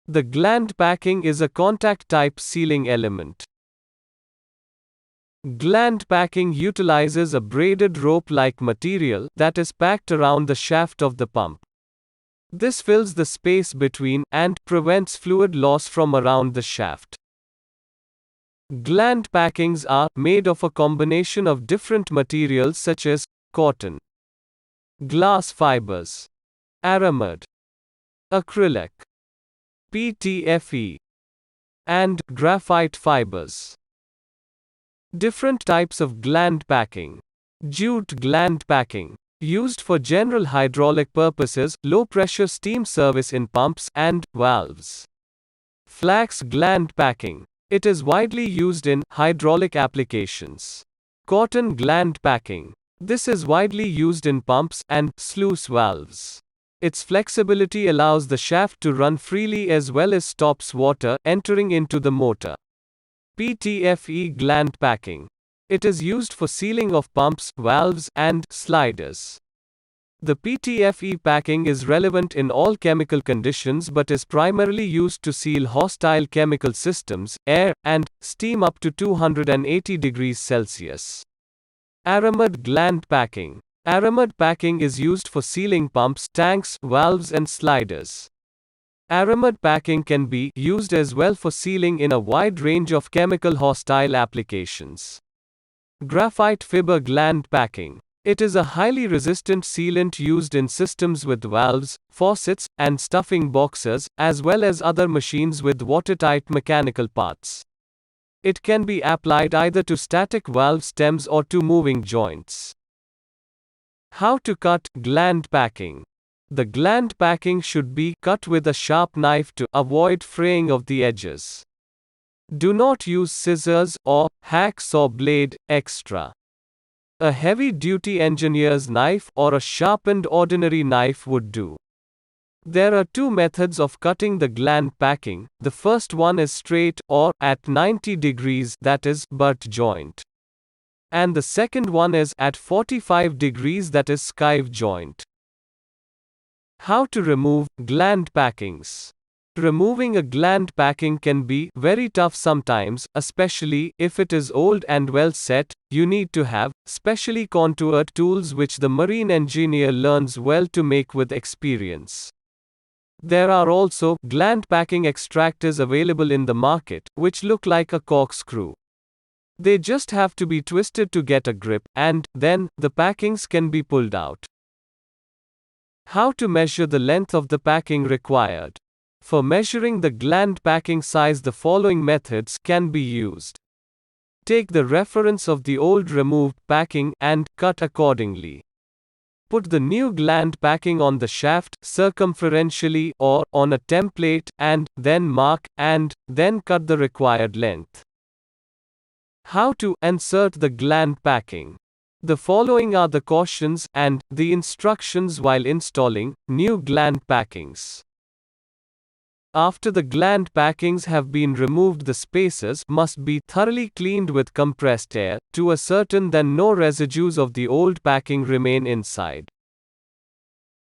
The gland packing is a contact-type sealing element. Gland packing utilizes a braided rope-like material that is packed around the shaft of the pump. This fills the space between and prevents fluid loss from around the shaft. Gland packings are made of a combination of different materials such as cotton, glass fibers, aramid, acrylic, PTFE, and graphite fibers. Different types of gland packing. Jute gland packing, used for general hydraulic purposes, low-pressure steam service in pumps and valves. Flax gland packing. It is widely used in hydraulic applications. Cotton gland packing. This is widely used in pumps and sluice valves. Its flexibility allows the shaft to run freely as well as stops water entering into the motor. PTFE gland packing. It is used for sealing of pumps, valves, and sliders. The PTFE packing is relevant in all chemical conditions but is primarily used to seal hostile chemical systems, air, and steam up to 280 degrees Celsius. Aramid gland packing. Aramid packing is used for sealing pumps, tanks, valves, and sliders. Aramid packing can be used as well for sealing in a wide range of chemical hostile applications. Graphite fiber gland packing. It is a highly resistant sealant used in systems with valves, faucets, and stuffing boxes, as well as other machines with watertight mechanical parts. It can be applied either to static valve stems or to moving joints. How to cut gland packing. The gland packing should be cut with a sharp knife to avoid fraying of the edges. Do not use scissors or hacksaw blade extra. A heavy-duty engineer's knife or a sharpened ordinary knife would do. There are two methods of cutting the gland packing. The first one is straight or at 90 degrees, that is butt joint. And the second one is at 45 degrees, that is skive joint. How to remove gland packings. Removing a gland packing can be very tough sometimes, especially if it is old and well set. You need to have specially contoured tools which the marine engineer learns well to make with experience. There are also gland packing extractors available in the market, which look like a corkscrew. They just have to be twisted to get a grip, and then the packings can be pulled out. How to measure the length of the packing required. For measuring the gland packing size, the following methods can be used. Take the reference of the old removed packing and cut accordingly. Put the new gland packing on the shaft circumferentially or on a template and then mark and then cut the required length. How to insert the gland packing. The following are the cautions and the instructions while installing new gland packings. After the gland packings have been removed, the spacers must be thoroughly cleaned with compressed air to ascertain that no residues of the old packing remain inside.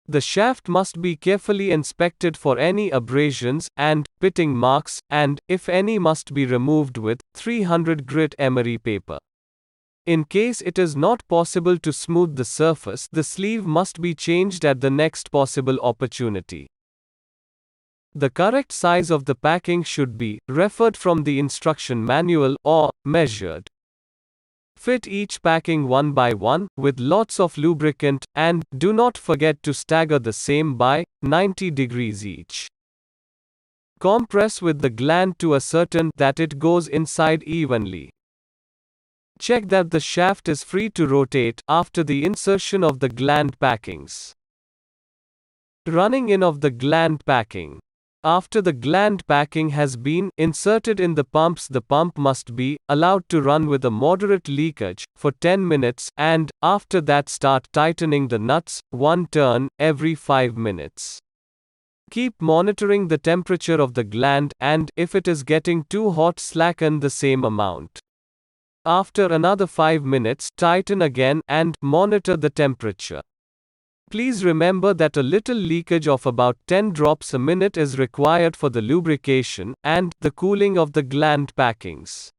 The shaft must be carefully inspected for any abrasions and pitting marks, and, if any, must be removed with 300 grit emery paper. In case it is not possible to smooth the surface, the sleeve must be changed at the next possible opportunity. The correct size of the packing should be referred from the instruction manual or measured. Fit each packing one by one with lots of lubricant, and do not forget to stagger the same by 90 degrees each. Compress with the gland to ascertain that it goes inside evenly. Check that the shaft is free to rotate after the insertion of the gland packings. Running in of the gland packing. After the gland packing has been inserted in the pumps, the pump must be allowed to run with a moderate leakage for 10 minutes, and after that start tightening the nuts, one turn every 5 minutes. Keep monitoring the temperature of the gland, and if it is getting too hot, slacken the same amount. After another 5 minutes, tighten again and monitor the temperature. Please remember that a little leakage of about 10 drops a minute is required for the lubrication and the cooling of the gland packings.